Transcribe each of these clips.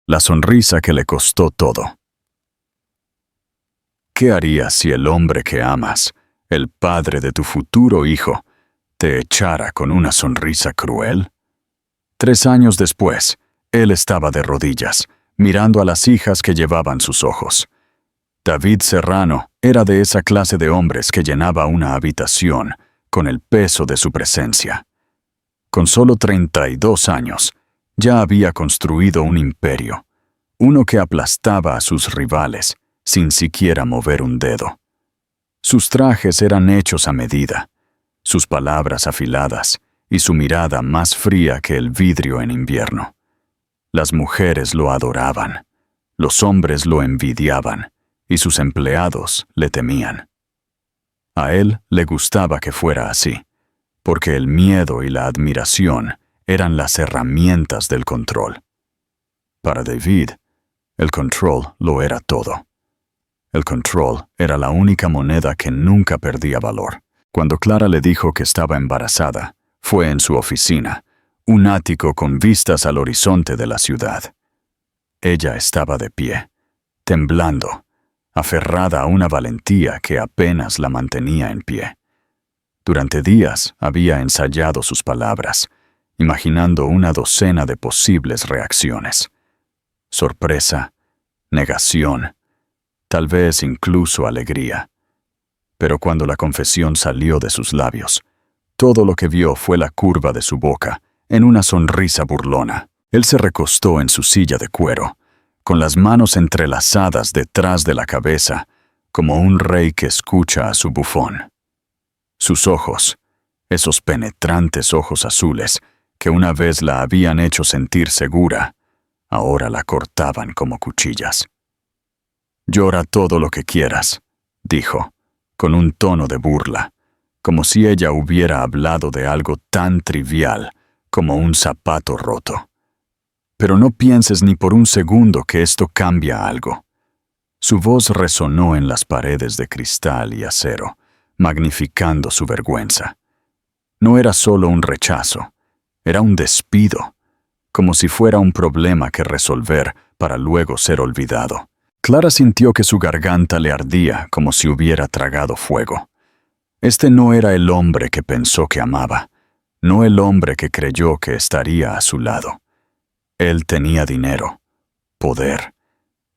La sonrisa que le costó todo. ¿Qué harías si el hombre que amas, el padre de tu futuro hijo, te echara con una sonrisa cruel? 3 años después, él estaba de rodillas, mirando a las hijas que llevaban sus ojos. David Serrano era de esa clase de hombres que llenaba una habitación con el peso de su presencia. Con solo 32 años, ya había construido un imperio, uno que aplastaba a sus rivales sin siquiera mover un dedo. Sus trajes eran hechos a medida, sus palabras afiladas y su mirada más fría que el vidrio en invierno. Las mujeres lo adoraban, los hombres lo envidiaban y sus empleados le temían. A él le gustaba que fuera así, porque el miedo y la admiración eran las herramientas del control. Para David, el control lo era todo. El control era la única moneda que nunca perdía valor. Cuando Clara le dijo que estaba embarazada, fue en su oficina, un ático con vistas al horizonte de la ciudad. Ella estaba de pie, temblando, aferrada a una valentía que apenas la mantenía en pie. Durante días había ensayado sus palabras, imaginando una docena de posibles reacciones. Sorpresa, negación, tal vez incluso alegría. Pero cuando la confesión salió de sus labios, todo lo que vio fue la curva de su boca, en una sonrisa burlona. Él se recostó en su silla de cuero, con las manos entrelazadas detrás de la cabeza, como un rey que escucha a su bufón. Sus ojos, esos penetrantes ojos azules que una vez la habían hecho sentir segura, ahora la cortaban como cuchillas. «Llora todo lo que quieras», dijo, con un tono de burla, como si ella hubiera hablado de algo tan trivial como un zapato roto. «Pero no pienses ni por un segundo que esto cambia algo». Su voz resonó en las paredes de cristal y acero, magnificando su vergüenza. No era solo un rechazo, era un despido, como si fuera un problema que resolver para luego ser olvidado. Clara sintió que su garganta le ardía como si hubiera tragado fuego. Este no era el hombre que pensó que amaba, no el hombre que creyó que estaría a su lado. Él tenía dinero, poder,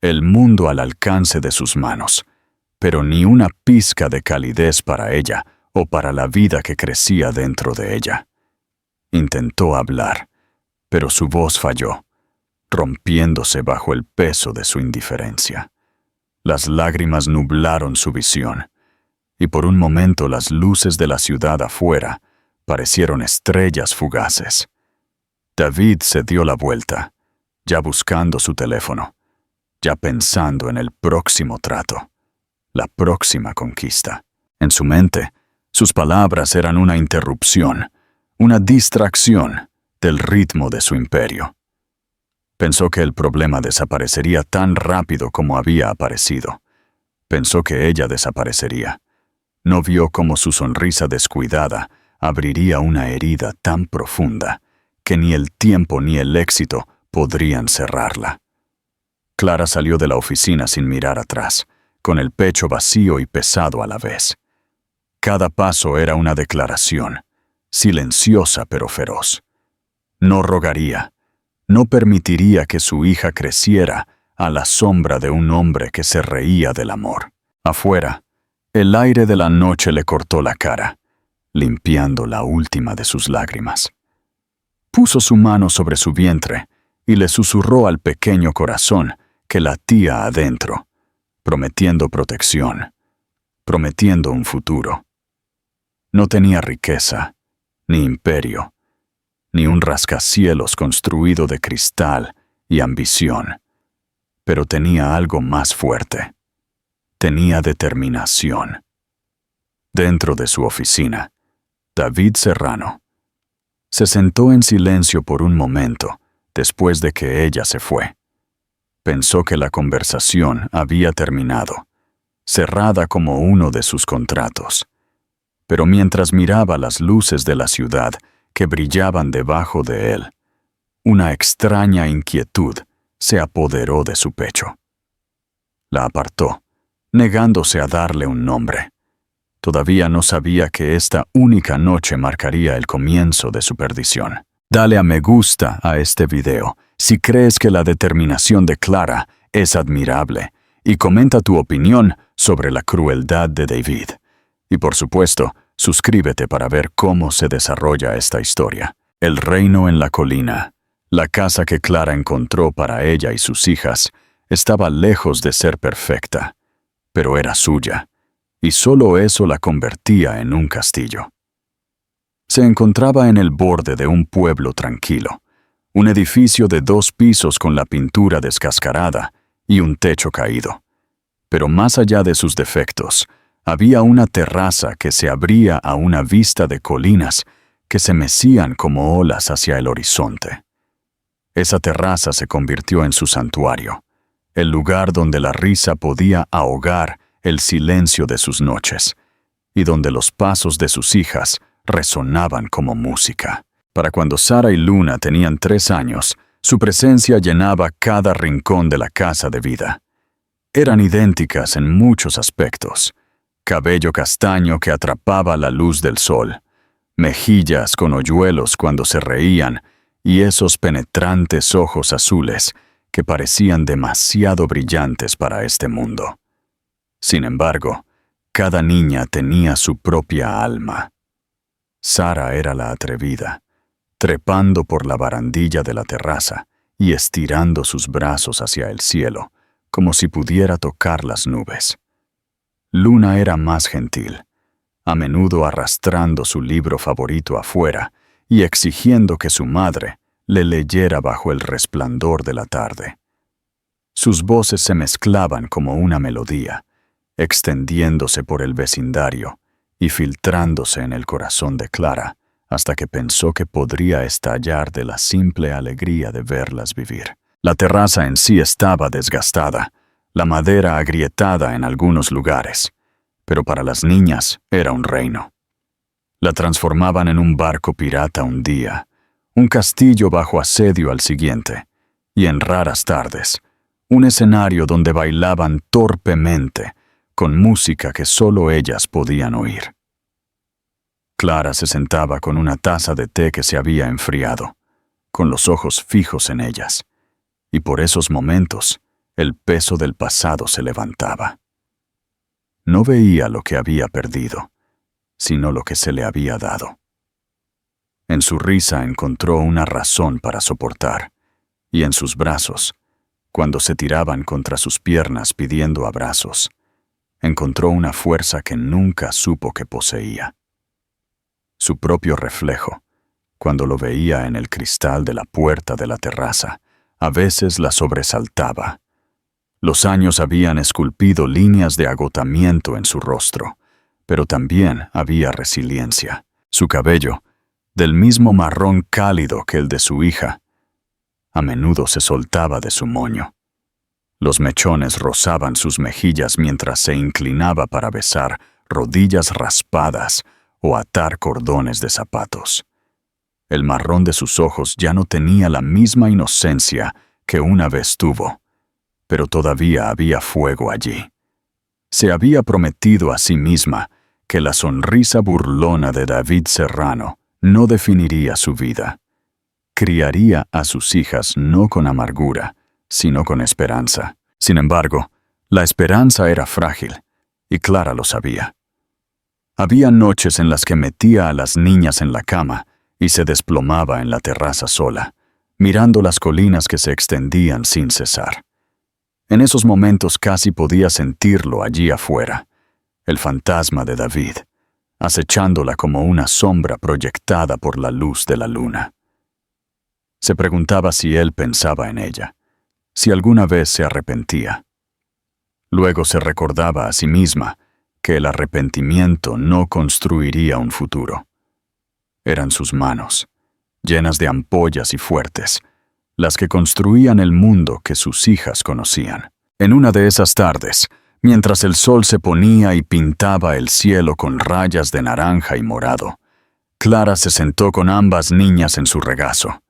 el mundo al alcance de sus manos, pero ni una pizca de calidez para ella o para la vida que crecía dentro de ella. Intentó hablar, pero su voz falló, rompiéndose bajo el peso de su indiferencia. Las lágrimas nublaron su visión, y por un momento las luces de la ciudad afuera parecieron estrellas fugaces. David se dio la vuelta, ya buscando su teléfono, ya pensando en el próximo trato, la próxima conquista. En su mente, sus palabras eran una interrupción, una distracción del ritmo de su imperio. Pensó que el problema desaparecería tan rápido como había aparecido. Pensó que ella desaparecería. No vio cómo su sonrisa descuidada abriría una herida tan profunda que ni el tiempo ni el éxito podrían cerrarla. Clara salió de la oficina sin mirar atrás, con el pecho vacío y pesado a la vez. Cada paso era una declaración, silenciosa pero feroz. No rogaría, no permitiría que su hija creciera a la sombra de un hombre que se reía del amor. Afuera, el aire de la noche le cortó la cara, limpiando la última de sus lágrimas. Puso su mano sobre su vientre y le susurró al pequeño corazón que latía adentro, prometiendo protección, prometiendo un futuro. No tenía riqueza, ni imperio, ni un rascacielos construido de cristal y ambición, pero tenía algo más fuerte. Tenía determinación. Dentro de su oficina, David Serrano se sentó en silencio por un momento después de que ella se fue. Pensó que la conversación había terminado, cerrada como uno de sus contratos. Pero mientras miraba las luces de la ciudad que brillaban debajo de él, una extraña inquietud se apoderó de su pecho. La apartó, negándose a darle un nombre. Todavía no sabía que esta única noche marcaría el comienzo de su perdición. Dale a me gusta a este video si crees que la determinación de Clara es admirable y comenta tu opinión sobre la crueldad de David. Y por supuesto, suscríbete para ver cómo se desarrolla esta historia. El reino en la colina. La casa que Clara encontró para ella y sus hijas estaba lejos de ser perfecta, pero era suya, y solo eso la convertía en un castillo. Se encontraba en el borde de un pueblo tranquilo, un edificio de 2 pisos con la pintura descascarada y un techo caído. Pero más allá de sus defectos, había una terraza que se abría a una vista de colinas que se mecían como olas hacia el horizonte. Esa terraza se convirtió en su santuario, el lugar donde la risa podía ahogar el silencio de sus noches, y donde los pasos de sus hijas resonaban como música. Para cuando Sara y Luna tenían 3 años, su presencia llenaba cada rincón de la casa de vida. Eran idénticas en muchos aspectos: cabello castaño que atrapaba la luz del sol, mejillas con hoyuelos cuando se reían, y esos penetrantes ojos azules que parecían demasiado brillantes para este mundo. Sin embargo, cada niña tenía su propia alma. Sara era la atrevida, trepando por la barandilla de la terraza y estirando sus brazos hacia el cielo, como si pudiera tocar las nubes. Luna era más gentil, a menudo arrastrando su libro favorito afuera y exigiendo que su madre le leyera bajo el resplandor de la tarde. Sus voces se mezclaban como una melodía, extendiéndose por el vecindario y filtrándose en el corazón de Clara, hasta que pensó que podría estallar de la simple alegría de verlas vivir. La terraza en sí estaba desgastada, la madera agrietada en algunos lugares, pero para las niñas era un reino. La transformaban en un barco pirata un día, un castillo bajo asedio al siguiente, y en raras tardes, un escenario donde bailaban torpemente, con música que solo ellas podían oír. Clara se sentaba con una taza de té que se había enfriado, con los ojos fijos en ellas, y por esos momentos el peso del pasado se levantaba. No veía lo que había perdido, sino lo que se le había dado. En su risa encontró una razón para soportar, y en sus brazos, cuando se tiraban contra sus piernas pidiendo abrazos, encontró una fuerza que nunca supo que poseía. Su propio reflejo, cuando lo veía en el cristal de la puerta de la terraza, a veces la sobresaltaba. Los años habían esculpido líneas de agotamiento en su rostro, pero también había resiliencia. Su cabello, del mismo marrón cálido que el de su hija, a menudo se soltaba de su moño. Los mechones rozaban sus mejillas mientras se inclinaba para besar rodillas raspadas o atar cordones de zapatos. El marrón de sus ojos ya no tenía la misma inocencia que una vez tuvo, pero todavía había fuego allí. Se había prometido a sí misma que la sonrisa burlona de David Serrano no definiría su vida. Criaría a sus hijas no con amargura, sino con esperanza. Sin embargo, la esperanza era frágil, y Clara lo sabía. Había noches en las que metía a las niñas en la cama y se desplomaba en la terraza sola, mirando las colinas que se extendían sin cesar. En esos momentos casi podía sentirlo allí afuera, el fantasma de David, acechándola como una sombra proyectada por la luz de la luna. Se preguntaba si él pensaba en ella, si alguna vez se arrepentía. Luego se recordaba a sí misma que el arrepentimiento no construiría un futuro. Eran sus manos, llenas de ampollas y fuertes, las que construían el mundo que sus hijas conocían. En una de esas tardes, mientras el sol se ponía y pintaba el cielo con rayas de naranja y morado, Clara se sentó con ambas niñas en su regazo.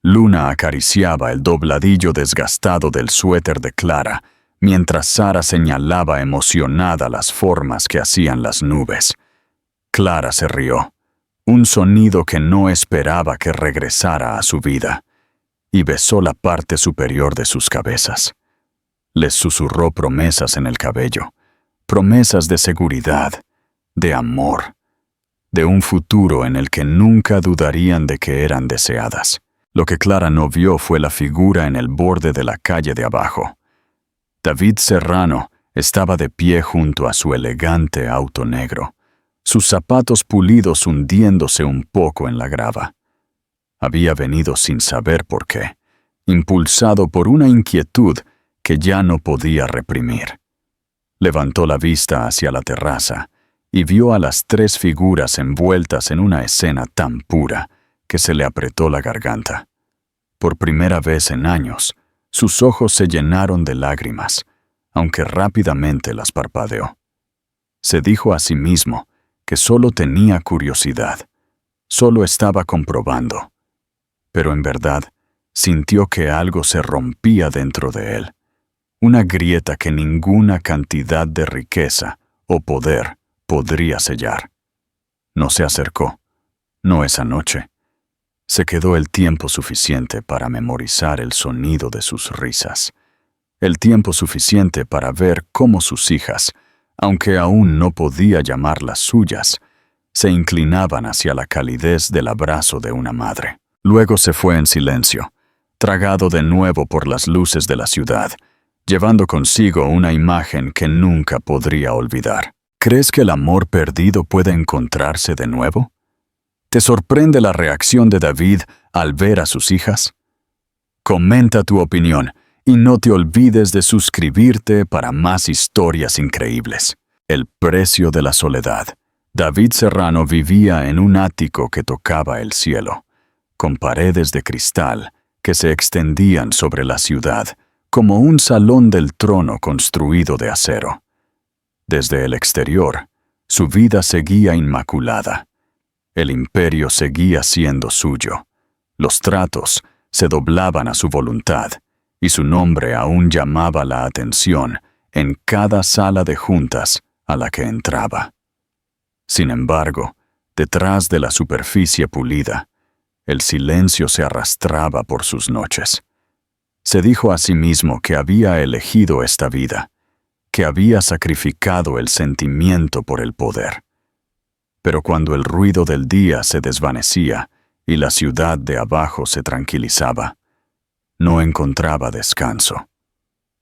Luna acariciaba el dobladillo desgastado del suéter de Clara, mientras Sara señalaba emocionada las formas que hacían las nubes. Clara se rió, un sonido que no esperaba que regresara a su vida, y besó la parte superior de sus cabezas. Les susurró promesas en el cabello, promesas de seguridad, de amor, de un futuro en el que nunca dudarían de que eran deseadas. Lo que Clara no vio fue la figura en el borde de la calle de abajo. David Serrano estaba de pie junto a su elegante auto negro, sus zapatos pulidos hundiéndose un poco en la grava. Había venido sin saber por qué, impulsado por una inquietud que ya no podía reprimir. Levantó la vista hacia la terraza y vio a las tres figuras envueltas en una escena tan pura que se le apretó la garganta. Por primera vez en años, sus ojos se llenaron de lágrimas, aunque rápidamente las parpadeó. Se dijo a sí mismo que solo tenía curiosidad, solo estaba comprobando. Pero en verdad, sintió que algo se rompía dentro de él, una grieta que ninguna cantidad de riqueza o poder podría sellar. No se acercó, no esa noche. Se quedó el tiempo suficiente para memorizar el sonido de sus risas, el tiempo suficiente para ver cómo sus hijas, aunque aún no podía llamarlas suyas, se inclinaban hacia la calidez del abrazo de una madre. Luego se fue en silencio, tragado de nuevo por las luces de la ciudad, llevando consigo una imagen que nunca podría olvidar. ¿Crees que el amor perdido puede encontrarse de nuevo? ¿Te sorprende la reacción de David al ver a sus hijas? Comenta tu opinión y no te olvides de suscribirte para más historias increíbles. El precio de la soledad. David Serrano vivía en un ático que tocaba el cielo, con paredes de cristal que se extendían sobre la ciudad como un salón del trono construido de acero. Desde el exterior, su vida seguía inmaculada. El imperio seguía siendo suyo. Los tratos se doblaban a su voluntad, y su nombre aún llamaba la atención en cada sala de juntas a la que entraba. Sin embargo, detrás de la superficie pulida, el silencio se arrastraba por sus noches. Se dijo a sí mismo que había elegido esta vida, que había sacrificado el sentimiento por el poder. Pero cuando el ruido del día se desvanecía y la ciudad de abajo se tranquilizaba, no encontraba descanso.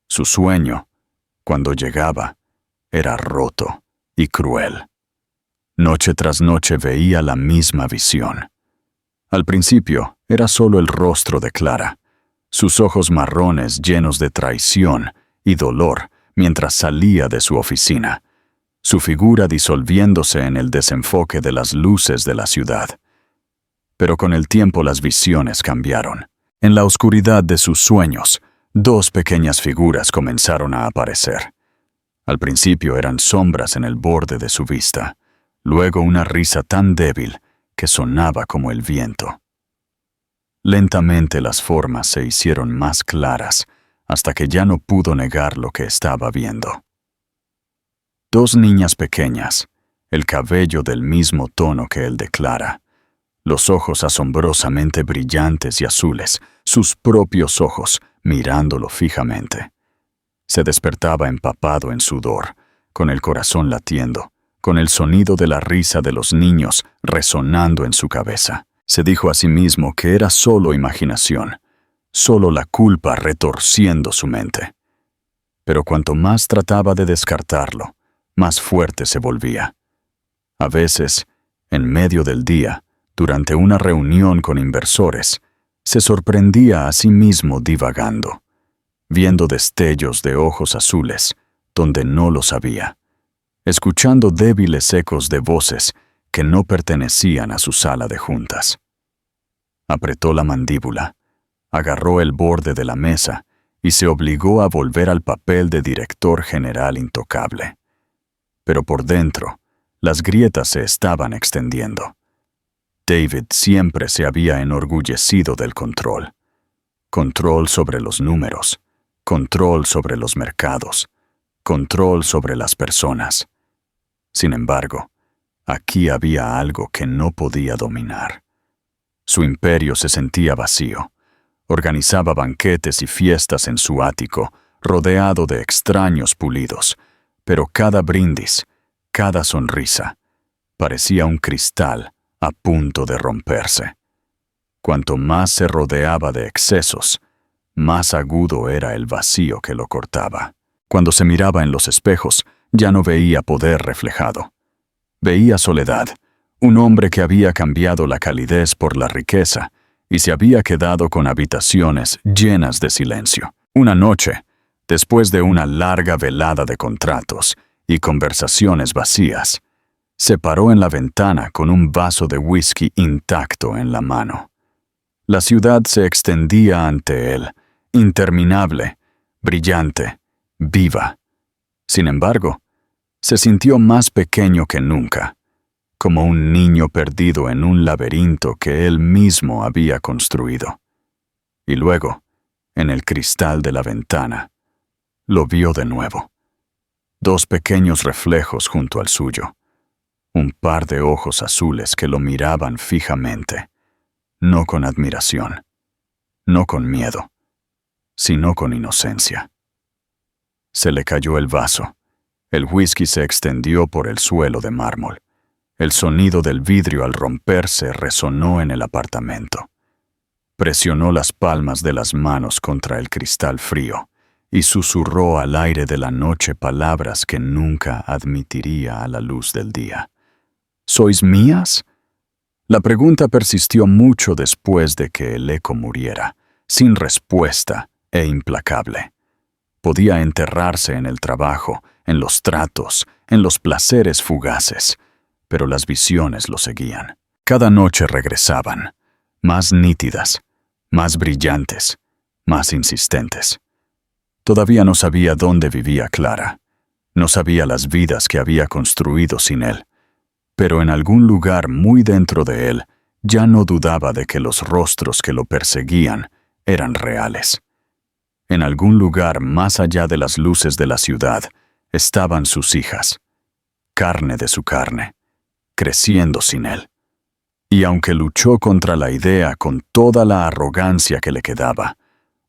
Su sueño, cuando llegaba, era roto y cruel. Noche tras noche veía la misma visión. Al principio era solo el rostro de Clara, sus ojos marrones llenos de traición y dolor mientras salía de su oficina, su figura disolviéndose en el desenfoque de las luces de la ciudad. Pero con el tiempo las visiones cambiaron. En la oscuridad de sus sueños, dos pequeñas figuras comenzaron a aparecer. Al principio eran sombras en el borde de su vista, luego una risa tan débil que sonaba como el viento. Lentamente las formas se hicieron más claras, hasta que ya no pudo negar lo que estaba viendo. Dos niñas pequeñas, el cabello del mismo tono que el de Clara, los ojos asombrosamente brillantes y azules, sus propios ojos mirándolo fijamente. Se despertaba empapado en sudor, con el corazón latiendo, con el sonido de la risa de los niños resonando en su cabeza. Se dijo a sí mismo que era solo imaginación, solo la culpa retorciendo su mente. Pero cuanto más trataba de descartarlo, más fuerte se volvía. A veces, en medio del día, durante una reunión con inversores, se sorprendía a sí mismo divagando, viendo destellos de ojos azules donde no los había, escuchando débiles ecos de voces que no pertenecían a su sala de juntas. Apretó la mandíbula, agarró el borde de la mesa y se obligó a volver al papel de director general intocable. Pero por dentro, las grietas se estaban extendiendo. David siempre se había enorgullecido del control. Control sobre los números, control sobre los mercados, control sobre las personas. Sin embargo, aquí había algo que no podía dominar. Su imperio se sentía vacío. Organizaba banquetes y fiestas en su ático, rodeado de extraños pulidos, pero cada brindis, cada sonrisa, parecía un cristal a punto de romperse. Cuanto más se rodeaba de excesos, más agudo era el vacío que lo cortaba. Cuando se miraba en los espejos, ya no veía poder reflejado. Veía soledad, un hombre que había cambiado la calidez por la riqueza y se había quedado con habitaciones llenas de silencio. Una noche, después de una larga velada de contratos y conversaciones vacías, se paró en la ventana con un vaso de whisky intacto en la mano. La ciudad se extendía ante él, interminable, brillante, viva. Sin embargo, se sintió más pequeño que nunca, como un niño perdido en un laberinto que él mismo había construido. Y luego, en el cristal de la ventana, lo vio de nuevo. Dos pequeños reflejos junto al suyo. Un par de ojos azules que lo miraban fijamente, no con admiración, no con miedo, sino con inocencia. Se le cayó el vaso. El whisky se extendió por el suelo de mármol. El sonido del vidrio al romperse resonó en el apartamento. Presionó las palmas de las manos contra el cristal frío y susurró al aire de la noche palabras que nunca admitiría a la luz del día. ¿Sois mías? La pregunta persistió mucho después de que el eco muriera, sin respuesta e implacable. Podía enterrarse en el trabajo, en los tratos, en los placeres fugaces, pero las visiones lo seguían. Cada noche regresaban, más nítidas, más brillantes, más insistentes. Todavía no sabía dónde vivía Clara, no sabía las vidas que había construido sin él, pero en algún lugar muy dentro de él ya no dudaba de que los rostros que lo perseguían eran reales. En algún lugar más allá de las luces de la ciudad estaban sus hijas, carne de su carne, creciendo sin él. Y aunque luchó contra la idea con toda la arrogancia que le quedaba,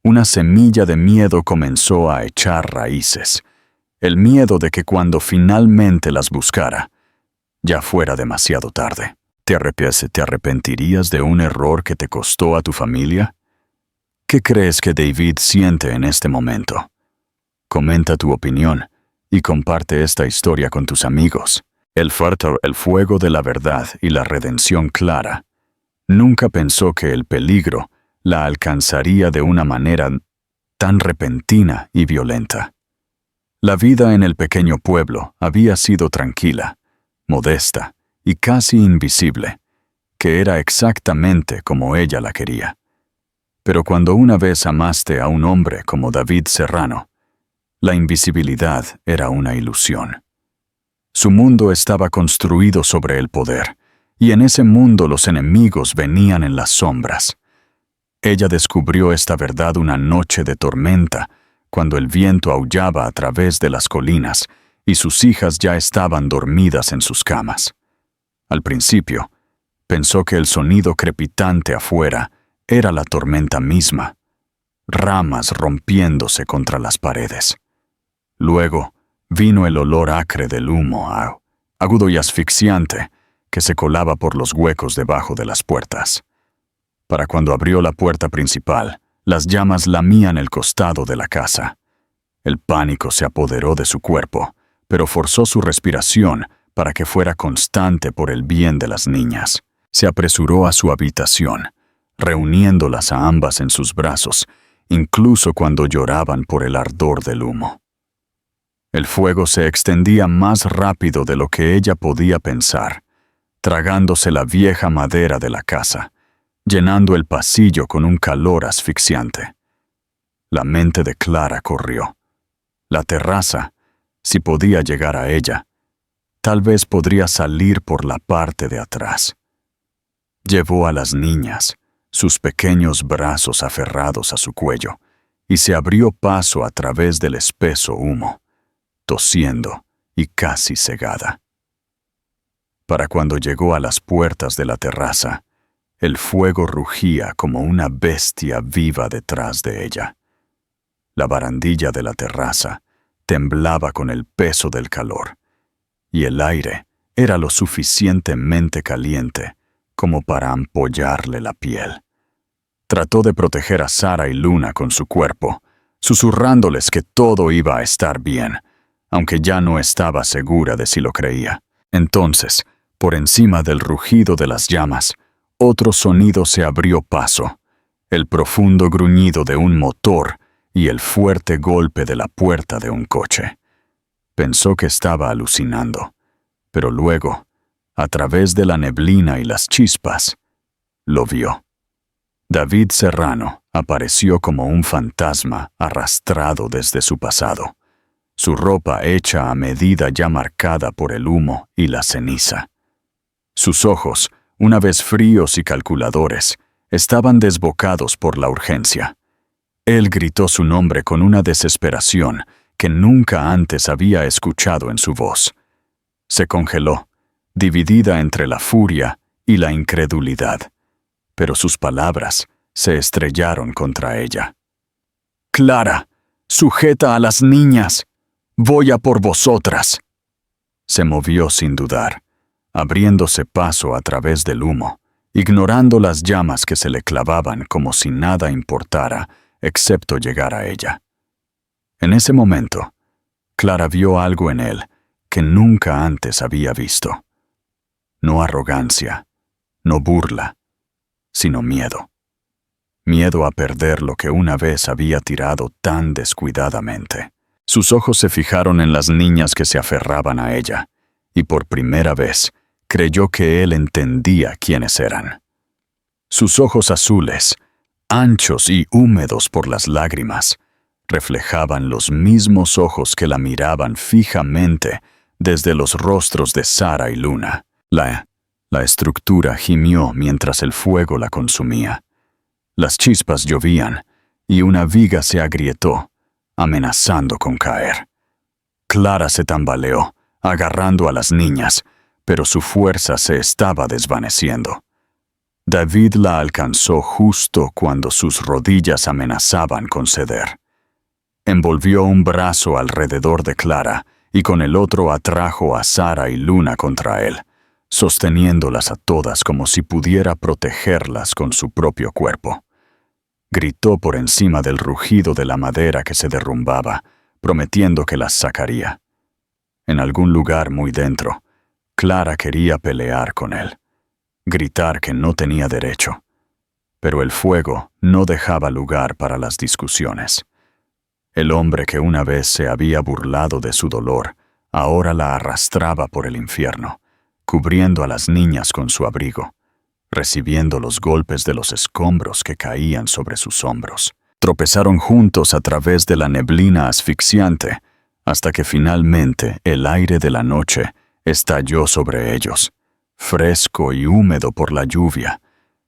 una semilla de miedo comenzó a echar raíces, el miedo de que cuando finalmente las buscara, ya fuera demasiado tarde. ¿Te arrepentirías de un error que te costó a tu familia? ¿Qué crees que David siente en este momento? Comenta tu opinión y comparte esta historia con tus amigos. El fuego de la verdad y la redención clara. Nunca pensó que el peligro la alcanzaría de una manera tan repentina y violenta. La vida en el pequeño pueblo había sido tranquila, modesta y casi invisible, que era exactamente como ella la quería. Pero cuando una vez amaste a un hombre como David Serrano, la invisibilidad era una ilusión. Su mundo estaba construido sobre el poder, y en ese mundo los enemigos venían en las sombras. Ella descubrió esta verdad una noche de tormenta, cuando el viento aullaba a través de las colinas y sus hijas ya estaban dormidas en sus camas. Al principio, pensó que el sonido crepitante afuera era la tormenta misma, ramas rompiéndose contra las paredes. Luego vino el olor acre del humo, agudo y asfixiante, que se colaba por los huecos debajo de las puertas. Para cuando abrió la puerta principal, las llamas lamían el costado de la casa. El pánico se apoderó de su cuerpo, pero forzó su respiración para que fuera constante por el bien de las niñas. Se apresuró a su habitación, reuniéndolas a ambas en sus brazos, incluso cuando lloraban por el ardor del humo. El fuego se extendía más rápido de lo que ella podía pensar, tragándose la vieja madera de la casa, llenando el pasillo con un calor asfixiante. La mente de Clara corrió. La terraza, si podía llegar a ella, tal vez podría salir por la parte de atrás. Llevó a las niñas, sus pequeños brazos aferrados a su cuello, y se abrió paso a través del espeso humo, tosiendo y casi cegada. Para cuando llegó a las puertas de la terraza, el fuego rugía como una bestia viva detrás de ella. La barandilla de la terraza temblaba con el peso del calor, y el aire era lo suficientemente caliente como para ampollarle la piel. Trató de proteger a Sara y Luna con su cuerpo, susurrándoles que todo iba a estar bien, aunque ya no estaba segura de si lo creía. Entonces, por encima del rugido de las llamas, otro sonido se abrió paso, el profundo gruñido de un motor y el fuerte golpe de la puerta de un coche. Pensó que estaba alucinando, pero luego, a través de la neblina y las chispas, lo vio. David Serrano apareció como un fantasma arrastrado desde su pasado, su ropa hecha a medida ya marcada por el humo y la ceniza. Sus ojos, una vez fríos y calculadores, estaban desbocados por la urgencia. Él gritó su nombre con una desesperación que nunca antes había escuchado en su voz. Se congeló, dividida entre la furia y la incredulidad, pero sus palabras se estrellaron contra ella. «Clara, sujeta a las niñas. Voy a por vosotras». Se movió sin dudar, abriéndose paso a través del humo, ignorando las llamas que se le clavaban como si nada importara excepto llegar a ella. En ese momento, Clara vio algo en él que nunca antes había visto. No arrogancia, no burla, sino miedo. Miedo a perder lo que una vez había tirado tan descuidadamente. Sus ojos se fijaron en las niñas que se aferraban a ella, y por primera vez creyó que él entendía quiénes eran. Sus ojos azules, anchos y húmedos por las lágrimas, reflejaban los mismos ojos que la miraban fijamente desde los rostros de Sara y Luna. La estructura gimió mientras el fuego la consumía. Las chispas llovían y una viga se agrietó, amenazando con caer. Clara se tambaleó, agarrando a las niñas, pero su fuerza se estaba desvaneciendo. David la alcanzó justo cuando sus rodillas amenazaban con ceder. Envolvió un brazo alrededor de Clara y con el otro atrajo a Sara y Luna contra él, sosteniéndolas a todas como si pudiera protegerlas con su propio cuerpo. Gritó por encima del rugido de la madera que se derrumbaba, prometiendo que las sacaría. En algún lugar muy dentro, Clara quería pelear con él, gritar que no tenía derecho, pero el fuego no dejaba lugar para las discusiones. El hombre que una vez se había burlado de su dolor, ahora la arrastraba por el infierno, cubriendo a las niñas con su abrigo, recibiendo los golpes de los escombros que caían sobre sus hombros. Tropezaron juntos a través de la neblina asfixiante, hasta que finalmente el aire de la noche estalló sobre ellos, fresco y húmedo por la lluvia,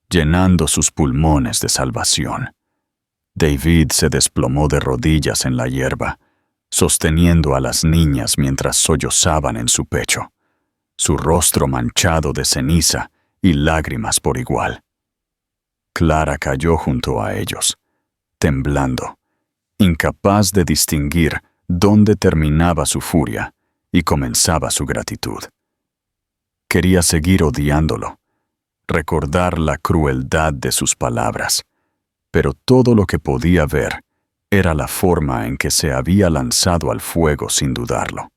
llenando sus pulmones de salvación. David se desplomó de rodillas en la hierba, sosteniendo a las niñas mientras sollozaban en su pecho, su rostro manchado de ceniza y lágrimas por igual. Clara cayó junto a ellos, temblando, incapaz de distinguir dónde terminaba su furia y comenzaba su gratitud. Quería seguir odiándolo, recordar la crueldad de sus palabras, pero todo lo que podía ver era la forma en que se había lanzado al fuego sin dudarlo.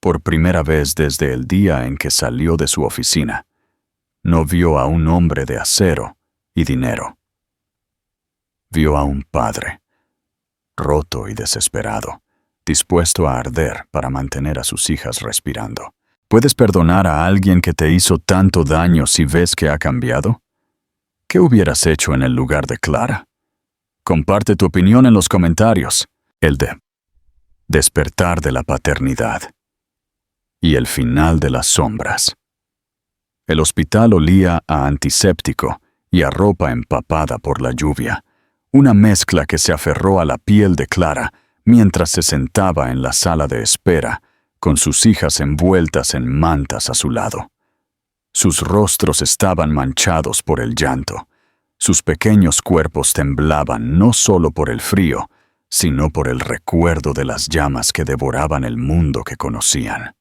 Por primera vez desde el día en que salió de su oficina, no vio a un hombre de acero y dinero. Vio a un padre, roto y desesperado, dispuesto a arder para mantener a sus hijas respirando. ¿Puedes perdonar a alguien que te hizo tanto daño si ves que ha cambiado? ¿Qué hubieras hecho en el lugar de Clara? Comparte tu opinión en los comentarios. El de despertar de la paternidad y el final de las sombras. El hospital olía a antiséptico y a ropa empapada por la lluvia, una mezcla que se aferró a la piel de Clara mientras se sentaba en la sala de espera, con sus hijas envueltas en mantas a su lado. Sus rostros estaban manchados por el llanto. Sus pequeños cuerpos temblaban no solo por el frío, sino por el recuerdo de las llamas que devoraban el mundo que conocían.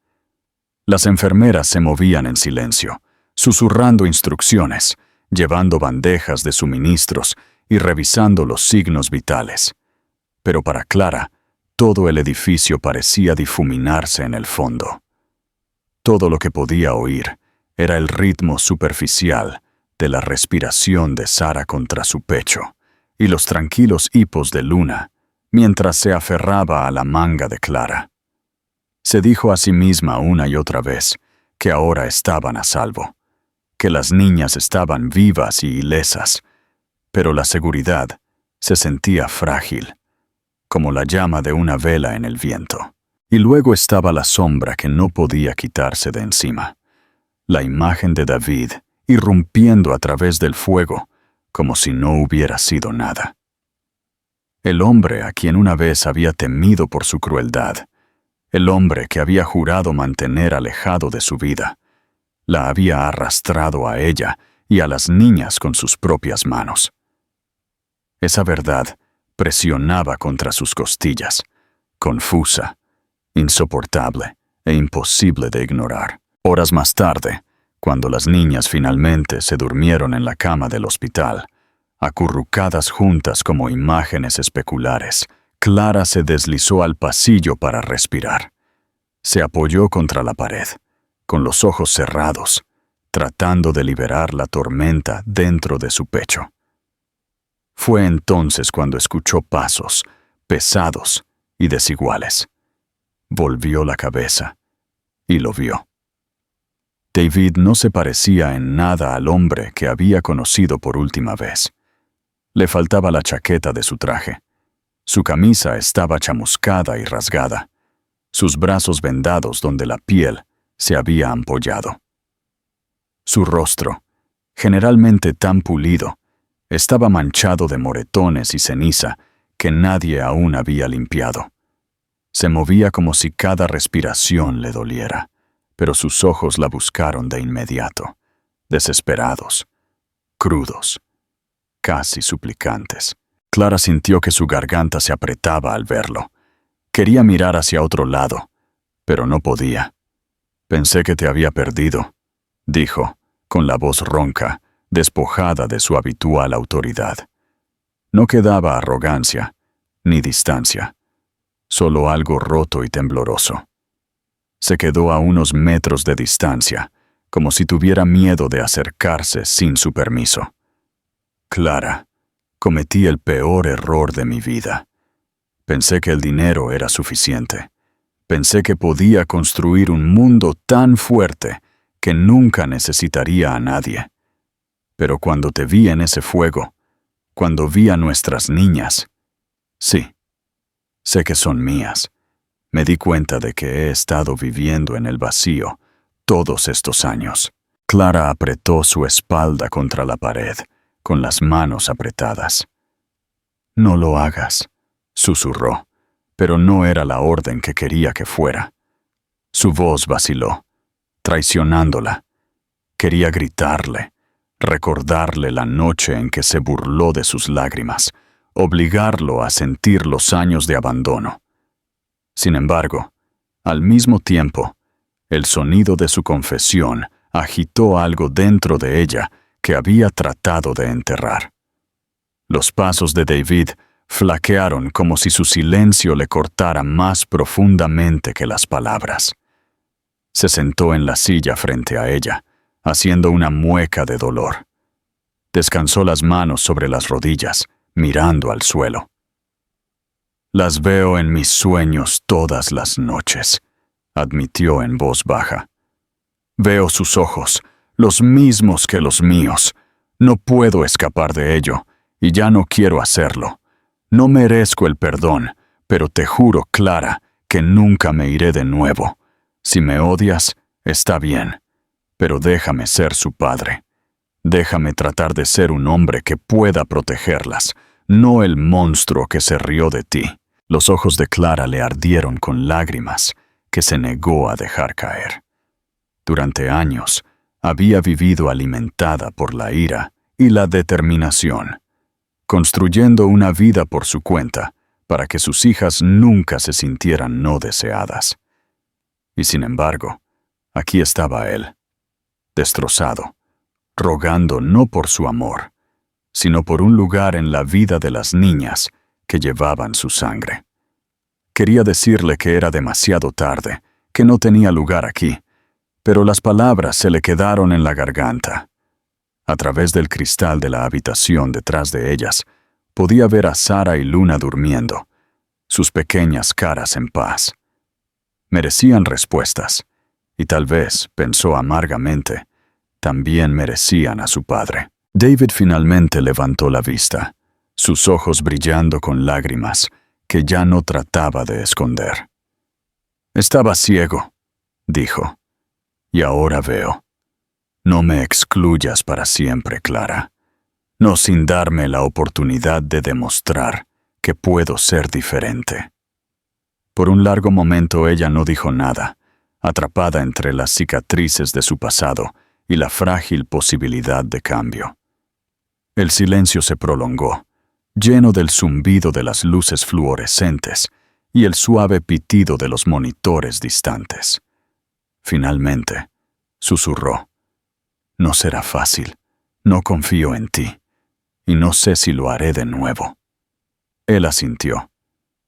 Las enfermeras se movían en silencio, susurrando instrucciones, llevando bandejas de suministros y revisando los signos vitales. Pero para Clara, todo el edificio parecía difuminarse en el fondo. Todo lo que podía oír era el ritmo superficial de la respiración de Sara contra su pecho y los tranquilos hipos de Luna mientras se aferraba a la manga de Clara. Se dijo a sí misma una y otra vez que ahora estaban a salvo, que las niñas estaban vivas y ilesas, pero la seguridad se sentía frágil, como la llama de una vela en el viento. Y luego estaba la sombra que no podía quitarse de encima, la imagen de David irrumpiendo a través del fuego, como si no hubiera sido nada. El hombre a quien una vez había temido por su crueldad, el hombre que había jurado mantener alejado de su vida, la había arrastrado a ella y a las niñas con sus propias manos. Esa verdad presionaba contra sus costillas, confusa, insoportable e imposible de ignorar. Horas más tarde, cuando las niñas finalmente se durmieron en la cama del hospital, acurrucadas juntas como imágenes especulares, Clara se deslizó al pasillo para respirar. Se apoyó contra la pared, con los ojos cerrados, tratando de liberar la tormenta dentro de su pecho. Fue entonces cuando escuchó pasos, pesados y desiguales. Volvió la cabeza y lo vio. David no se parecía en nada al hombre que había conocido por última vez. Le faltaba la chaqueta de su traje. Su camisa estaba chamuscada y rasgada, sus brazos vendados donde la piel se había ampollado. Su rostro, generalmente tan pulido, estaba manchado de moretones y ceniza que nadie aún había limpiado. Se movía como si cada respiración le doliera, pero sus ojos la buscaron de inmediato, desesperados, crudos, casi suplicantes. Clara sintió que su garganta se apretaba al verlo. Quería mirar hacia otro lado, pero no podía. «Pensé que te había perdido», dijo, con la voz ronca, despojada de su habitual autoridad. No quedaba arrogancia, ni distancia, solo algo roto y tembloroso. Se quedó a unos metros de distancia, como si tuviera miedo de acercarse sin su permiso. «Clara, cometí el peor error de mi vida. Pensé que el dinero era suficiente. Pensé que podía construir un mundo tan fuerte que nunca necesitaría a nadie. Pero cuando te vi en ese fuego, cuando vi a nuestras niñas, sí, sé que son mías. Me di cuenta de que he estado viviendo en el vacío todos estos años». Clara apretó su espalda contra la pared, con las manos apretadas. «No lo hagas», susurró, pero no era la orden que quería que fuera. Su voz vaciló, traicionándola. Quería gritarle, recordarle la noche en que se burló de sus lágrimas, obligarlo a sentir los años de abandono. Sin embargo, al mismo tiempo, el sonido de su confesión agitó algo dentro de ella que había tratado de enterrar. Los pasos de David flaquearon como si su silencio le cortara más profundamente que las palabras. Se sentó en la silla frente a ella, haciendo una mueca de dolor. Descansó las manos sobre las rodillas, mirando al suelo. «Las veo en mis sueños todas las noches», admitió en voz baja. «Veo sus ojos, los mismos que los míos. No puedo escapar de ello, y ya no quiero hacerlo. No merezco el perdón, pero te juro, Clara, que nunca me iré de nuevo. Si me odias, está bien, pero déjame ser su padre. Déjame tratar de ser un hombre que pueda protegerlas, no el monstruo que se rió de ti. Los ojos de Clara le ardieron con lágrimas que se negó a dejar caer. Durante años, había vivido alimentada por la ira y la determinación, construyendo una vida por su cuenta para que sus hijas nunca se sintieran no deseadas. Y sin embargo, aquí estaba él, destrozado, rogando no por su amor, sino por un lugar en la vida de las niñas que llevaban su sangre. Quería decirle que era demasiado tarde, que no tenía lugar aquí, pero las palabras se le quedaron en la garganta. A través del cristal de la habitación detrás de ellas, podía ver a Sara y Luna durmiendo, sus pequeñas caras en paz. Merecían respuestas, y tal vez, pensó amargamente, también merecían a su padre. David finalmente levantó la vista, sus ojos brillando con lágrimas que ya no trataba de esconder. «Estaba ciego», dijo, «y ahora veo. No me excluyas para siempre, Clara. No sin darme la oportunidad de demostrar que puedo ser diferente». Por un largo momento ella no dijo nada, atrapada entre las cicatrices de su pasado y la frágil posibilidad de cambio. El silencio se prolongó, lleno del zumbido de las luces fluorescentes y el suave pitido de los monitores distantes. Finalmente, susurró: «No será fácil, no confío en ti, y no sé si lo haré de nuevo». Él asintió,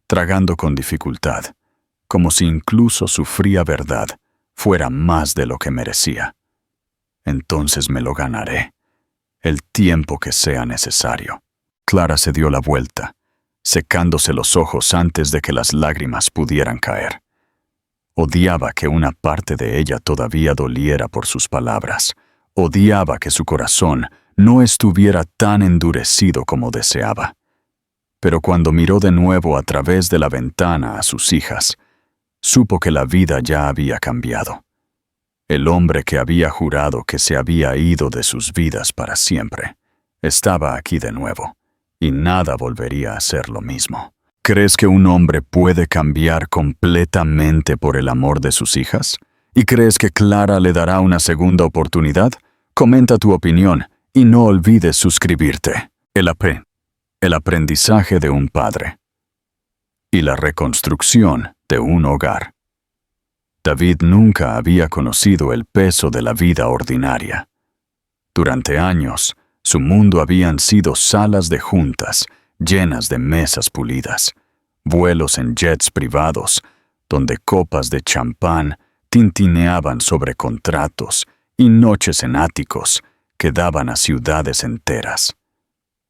tragando con dificultad, como si incluso su fría verdad fuera más de lo que merecía. «Entonces me lo ganaré, el tiempo que sea necesario». Clara se dio la vuelta, secándose los ojos antes de que las lágrimas pudieran caer. Odiaba que una parte de ella todavía doliera por sus palabras. Odiaba que su corazón no estuviera tan endurecido como deseaba. Pero cuando miró de nuevo a través de la ventana a sus hijas, supo que la vida ya había cambiado. El hombre que había jurado que se había ido de sus vidas para siempre estaba aquí de nuevo, y nada volvería a ser lo mismo. ¿Crees que un hombre puede cambiar completamente por el amor de sus hijas? ¿Y crees que Clara le dará una segunda oportunidad? Comenta tu opinión y no olvides suscribirte. El aprendizaje de un padre y la reconstrucción de un hogar. David nunca había conocido el peso de la vida ordinaria. Durante años, su mundo habían sido salas de juntas, llenas de mesas pulidas, vuelos en jets privados, donde copas de champán tintineaban sobre contratos y noches en áticos que daban a ciudades enteras.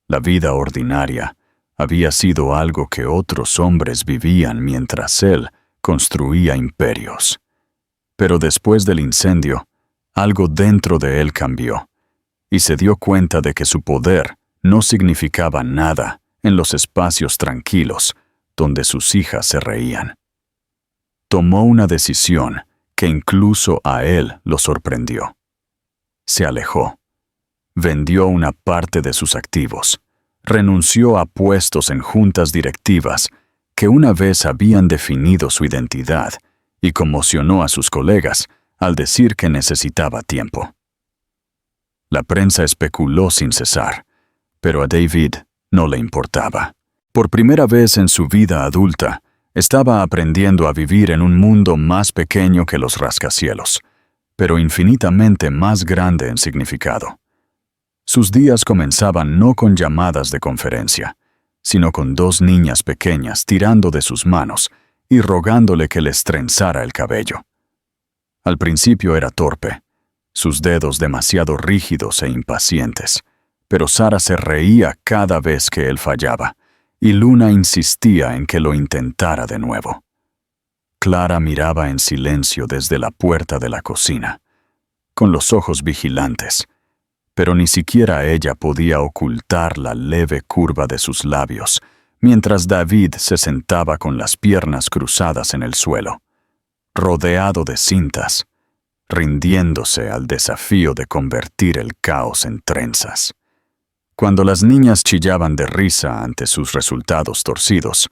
La vida ordinaria había sido algo que otros hombres vivían mientras él construía imperios. Pero después del incendio, algo dentro de él cambió, y se dio cuenta de que su poder no significaba nada en los espacios tranquilos donde sus hijas se reían. Tomó una decisión que incluso a él lo sorprendió. Se alejó. Vendió una parte de sus activos. Renunció a puestos en juntas directivas que una vez habían definido su identidad y conmocionó a sus colegas al decir que necesitaba tiempo. La prensa especuló sin cesar, pero a David no le importaba. Por primera vez en su vida adulta, estaba aprendiendo a vivir en un mundo más pequeño que los rascacielos, pero infinitamente más grande en significado. Sus días comenzaban no con llamadas de conferencia, sino con dos niñas pequeñas tirando de sus manos y rogándole que les trenzara el cabello. Al principio era torpe, sus dedos demasiado rígidos e impacientes, pero Sara se reía cada vez que él fallaba, y Luna insistía en que lo intentara de nuevo. Clara miraba en silencio desde la puerta de la cocina, con los ojos vigilantes, pero ni siquiera ella podía ocultar la leve curva de sus labios, mientras David se sentaba con las piernas cruzadas en el suelo, rodeado de cintas, rindiéndose al desafío de convertir el caos en trenzas. Cuando las niñas chillaban de risa ante sus resultados torcidos,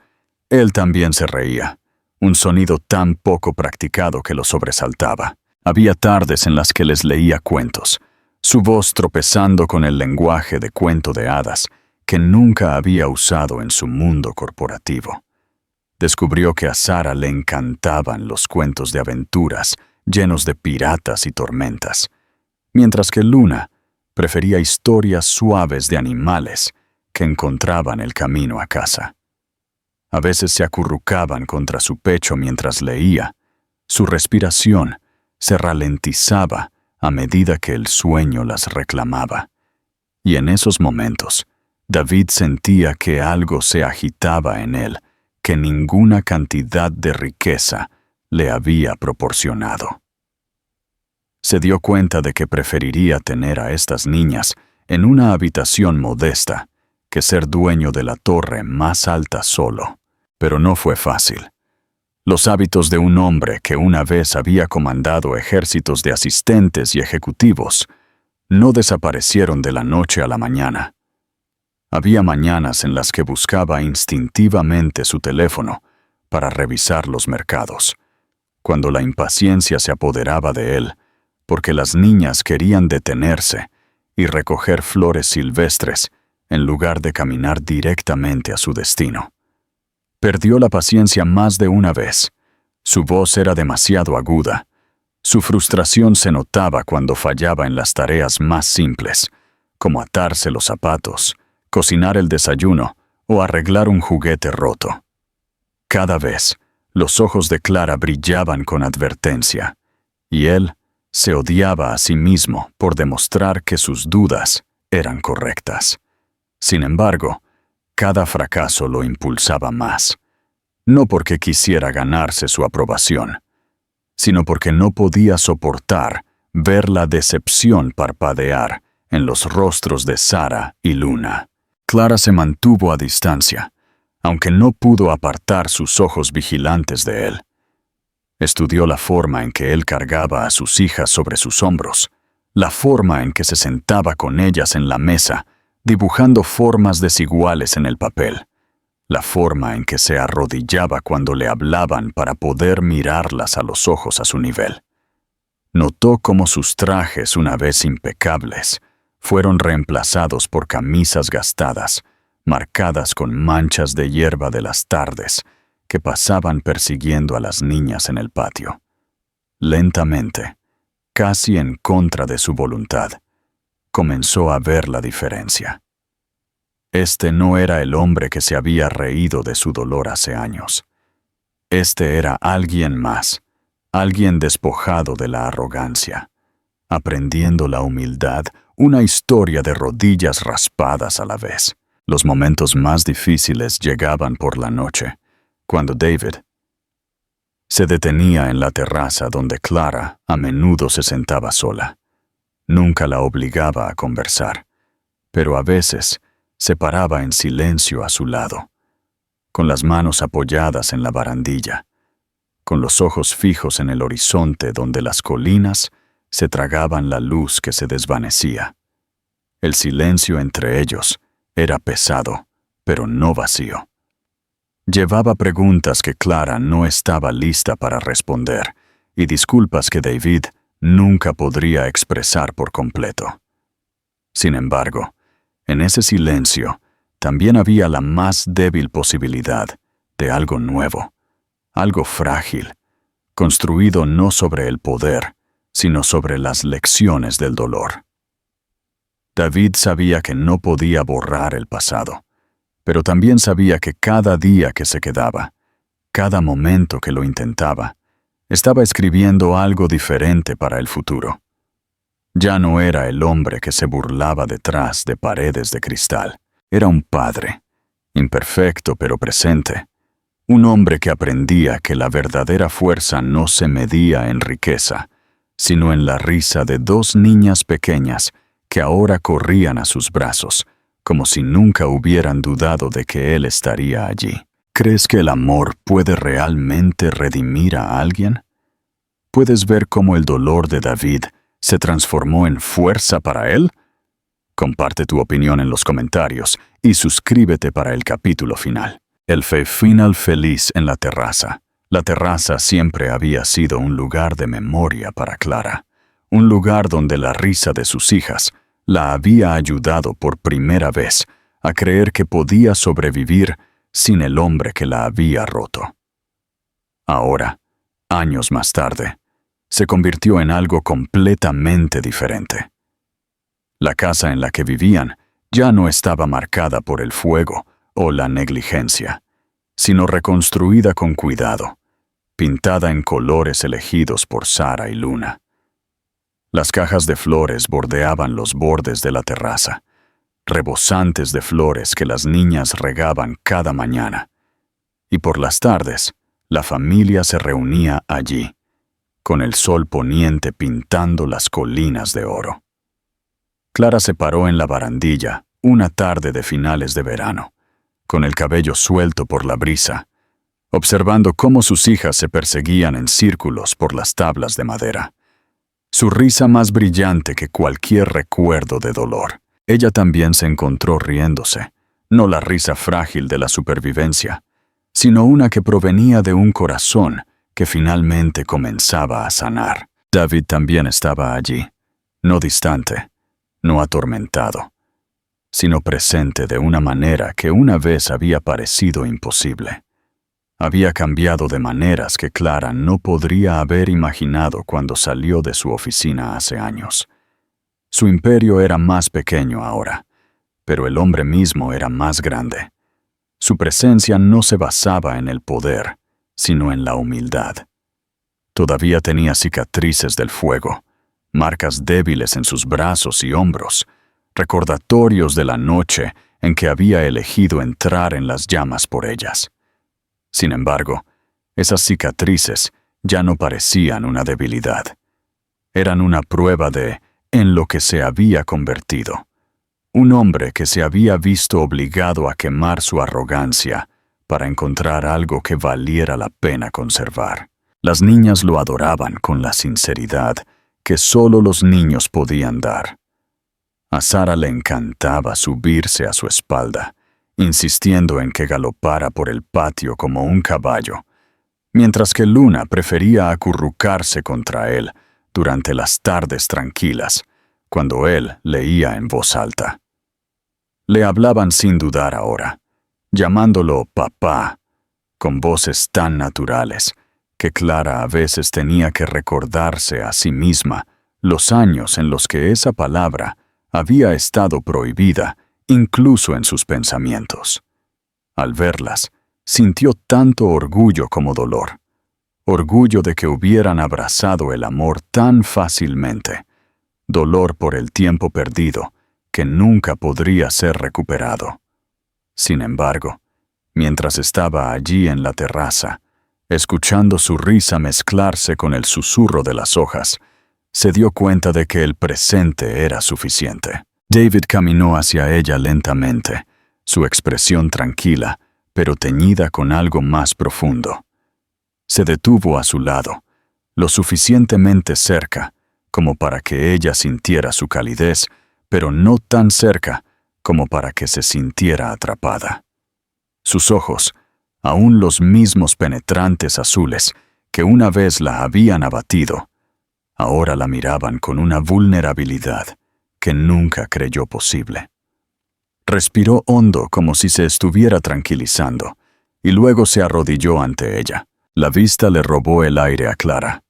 él también se reía, un sonido tan poco practicado que lo sobresaltaba. Había tardes en las que les leía cuentos, su voz tropezando con el lenguaje de cuento de hadas que nunca había usado en su mundo corporativo. Descubrió que a Sara le encantaban los cuentos de aventuras llenos de piratas y tormentas, mientras que Luna prefería historias suaves de animales que encontraban el camino a casa. A veces se acurrucaban contra su pecho mientras leía. Su respiración se ralentizaba a medida que el sueño las reclamaba. Y en esos momentos, David sentía que algo se agitaba en él que ninguna cantidad de riqueza le había proporcionado. Se dio cuenta de que preferiría tener a estas niñas en una habitación modesta que ser dueño de la torre más alta solo. Pero no fue fácil. Los hábitos de un hombre que una vez había comandado ejércitos de asistentes y ejecutivos no desaparecieron de la noche a la mañana. Había mañanas en las que buscaba instintivamente su teléfono para revisar los mercados, cuando la impaciencia se apoderaba de él, porque las niñas querían detenerse y recoger flores silvestres en lugar de caminar directamente a su destino. Perdió la paciencia más de una vez. Su voz era demasiado aguda. Su frustración se notaba cuando fallaba en las tareas más simples, como atarse los zapatos, cocinar el desayuno o arreglar un juguete roto. Cada vez, los ojos de Clara brillaban con advertencia, y él se odiaba a sí mismo por demostrar que sus dudas eran correctas. Sin embargo, cada fracaso lo impulsaba más, no porque quisiera ganarse su aprobación, sino porque no podía soportar ver la decepción parpadear en los rostros de Sara y Luna. Clara se mantuvo a distancia, aunque no pudo apartar sus ojos vigilantes de él. Estudió la forma en que él cargaba a sus hijas sobre sus hombros, la forma en que se sentaba con ellas en la mesa, dibujando formas desiguales en el papel, la forma en que se arrodillaba cuando le hablaban para poder mirarlas a los ojos a su nivel. Notó cómo sus trajes, una vez impecables, fueron reemplazados por camisas gastadas, marcadas con manchas de hierba de las tardes, que pasaban persiguiendo a las niñas en el patio. Lentamente, casi en contra de su voluntad, comenzó a ver la diferencia. Este no era el hombre que se había reído de su dolor hace años. Este era alguien más, alguien despojado de la arrogancia, aprendiendo la humildad, una historia de rodillas raspadas a la vez. Los momentos más difíciles llegaban por la noche, cuando David se detenía en la terraza donde Clara a menudo se sentaba sola. Nunca la obligaba a conversar, pero a veces se paraba en silencio a su lado, con las manos apoyadas en la barandilla, con los ojos fijos en el horizonte donde las colinas se tragaban la luz que se desvanecía. El silencio entre ellos era pesado, pero no vacío. Llevaba preguntas que Clara no estaba lista para responder y disculpas que David nunca podría expresar por completo. Sin embargo, en ese silencio también había la más débil posibilidad de algo nuevo, algo frágil, construido no sobre el poder, sino sobre las lecciones del dolor. David sabía que no podía borrar el pasado, pero también sabía que cada día que se quedaba, cada momento que lo intentaba, estaba escribiendo algo diferente para el futuro. Ya no era el hombre que se burlaba detrás de paredes de cristal. Era un padre, imperfecto pero presente. Un hombre que aprendía que la verdadera fuerza no se medía en riqueza, sino en la risa de dos niñas pequeñas que ahora corrían a sus brazos, como si nunca hubieran dudado de que él estaría allí. ¿Crees que el amor puede realmente redimir a alguien? ¿Puedes ver cómo el dolor de David se transformó en fuerza para él? Comparte tu opinión en los comentarios y suscríbete para el capítulo final. El final feliz en la terraza. La terraza siempre había sido un lugar de memoria para Clara, un lugar donde la risa de sus hijas la había ayudado por primera vez a creer que podía sobrevivir sin el hombre que la había roto. Ahora, años más tarde, se convirtió en algo completamente diferente. La casa en la que vivían ya no estaba marcada por el fuego o la negligencia, sino reconstruida con cuidado, pintada en colores elegidos por Sara y Luna. Las cajas de flores bordeaban los bordes de la terraza, rebosantes de flores que las niñas regaban cada mañana, y por las tardes, la familia se reunía allí, con el sol poniente pintando las colinas de oro. Clara se paró en la barandilla una tarde de finales de verano, con el cabello suelto por la brisa, observando cómo sus hijas se perseguían en círculos por las tablas de madera. Su risa más brillante que cualquier recuerdo de dolor. Ella también se encontró riéndose, no la risa frágil de la supervivencia, sino una que provenía de un corazón que finalmente comenzaba a sanar. David también estaba allí, no distante, no atormentado, sino presente de una manera que una vez había parecido imposible. Había cambiado de maneras que Clara no podría haber imaginado cuando salió de su oficina hace años. Su imperio era más pequeño ahora, pero el hombre mismo era más grande. Su presencia no se basaba en el poder, sino en la humildad. Todavía tenía cicatrices del fuego, marcas débiles en sus brazos y hombros, recordatorios de la noche en que había elegido entrar en las llamas por ellas. Sin embargo, esas cicatrices ya no parecían una debilidad. Eran una prueba de en lo que se había convertido. Un hombre que se había visto obligado a quemar su arrogancia para encontrar algo que valiera la pena conservar. Las niñas lo adoraban con la sinceridad que solo los niños podían dar. A Sara le encantaba subirse a su espalda, insistiendo en que galopara por el patio como un caballo, mientras que Luna prefería acurrucarse contra él durante las tardes tranquilas, cuando él leía en voz alta. Le hablaban sin dudar ahora, llamándolo papá, con voces tan naturales que Clara a veces tenía que recordarse a sí misma los años en los que esa palabra había estado prohibida incluso en sus pensamientos. Al verlas, sintió tanto orgullo como dolor. Orgullo de que hubieran abrazado el amor tan fácilmente. Dolor por el tiempo perdido, que nunca podría ser recuperado. Sin embargo, mientras estaba allí en la terraza, escuchando su risa mezclarse con el susurro de las hojas, se dio cuenta de que el presente era suficiente. David caminó hacia ella lentamente, su expresión tranquila, pero teñida con algo más profundo. Se detuvo a su lado, lo suficientemente cerca como para que ella sintiera su calidez, pero no tan cerca como para que se sintiera atrapada. Sus ojos, aún los mismos penetrantes azules que una vez la habían abatido, ahora la miraban con una vulnerabilidad que nunca creyó posible. Respiró hondo como si se estuviera tranquilizando, y luego se arrodilló ante ella. La vista le robó el aire a Clara.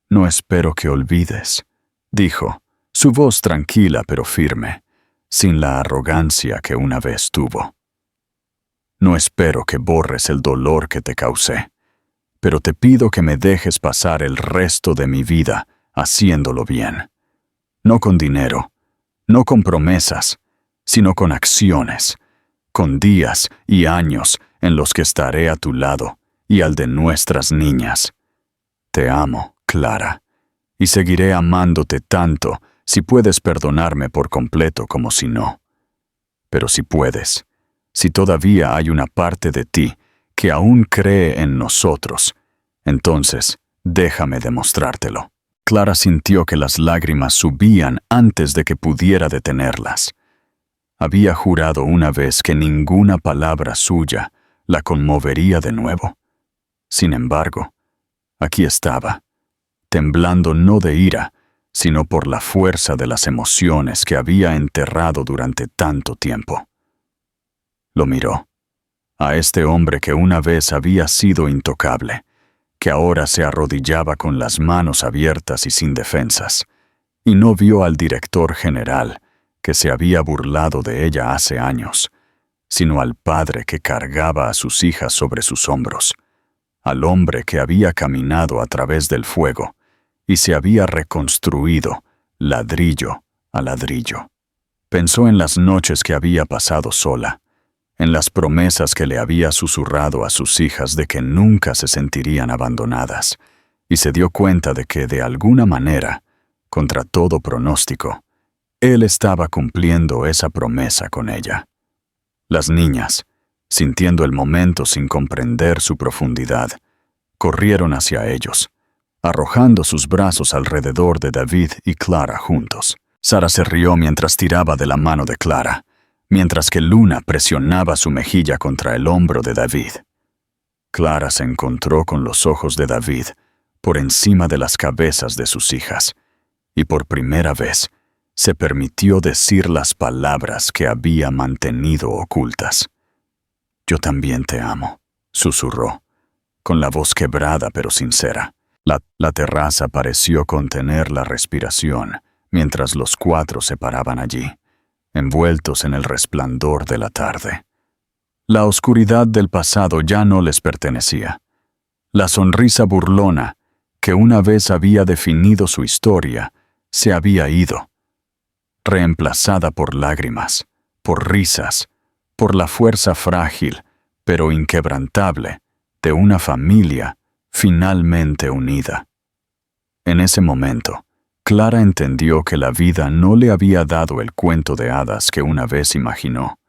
«No espero que olvides», dijo, su voz tranquila pero firme, sin la arrogancia que una vez tuvo. «No espero que borres el dolor que te causé, pero te pido que me dejes pasar el resto de mi vida haciéndolo bien. No con dinero, no con promesas, sino con acciones, con días y años en los que estaré a tu lado y al de nuestras niñas. Te amo, Clara, y seguiré amándote tanto si puedes perdonarme por completo como si no. Pero si puedes, si todavía hay una parte de ti que aún cree en nosotros, entonces Déjame demostrártelo. Clara sintió que las lágrimas subían antes de que pudiera detenerlas. Había jurado una vez que ninguna palabra suya la conmovería de nuevo. Sin embargo, aquí estaba, temblando no de ira, sino por la fuerza de las emociones que había enterrado durante tanto tiempo. Lo miró, a este hombre que una vez había sido intocable, que ahora se arrodillaba con las manos abiertas y sin defensas, y no vio al director general, que se había burlado de ella hace años, sino al padre que cargaba a sus hijas sobre sus hombros, al hombre que había caminado a través del fuego y se había reconstruido ladrillo a ladrillo. Pensó en las noches que había pasado sola, en las promesas que le había susurrado a sus hijas de que nunca se sentirían abandonadas, y se dio cuenta de que, de alguna manera, contra todo pronóstico, él estaba cumpliendo esa promesa con ella. Las niñas, sintiendo el momento sin comprender su profundidad, corrieron hacia ellos, arrojando sus brazos alrededor de David y Clara juntos. Sara se rió mientras tiraba de la mano de Clara, mientras que Luna presionaba su mejilla contra el hombro de David. Clara se encontró con los ojos de David por encima de las cabezas de sus hijas, y por primera vez se permitió decir las palabras que había mantenido ocultas. «Yo también te amo», susurró, con la voz quebrada pero sincera. La terraza pareció contener la respiración mientras los cuatro se paraban allí, envueltos en el resplandor de la tarde. La oscuridad del pasado ya no les pertenecía. La sonrisa burlona, que una vez había definido su historia, se había ido, reemplazada por lágrimas, por risas, por la fuerza frágil, pero inquebrantable, de una familia finalmente unida. En ese momento, Clara entendió que la vida no le había dado el cuento de hadas que una vez imaginó.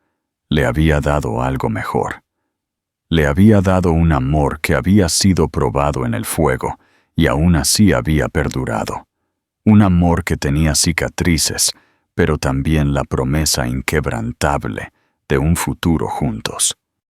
Le había dado algo mejor. Le había dado un amor que había sido probado en el fuego y aún así había perdurado. Un amor que tenía cicatrices, pero también la promesa inquebrantable de un futuro juntos.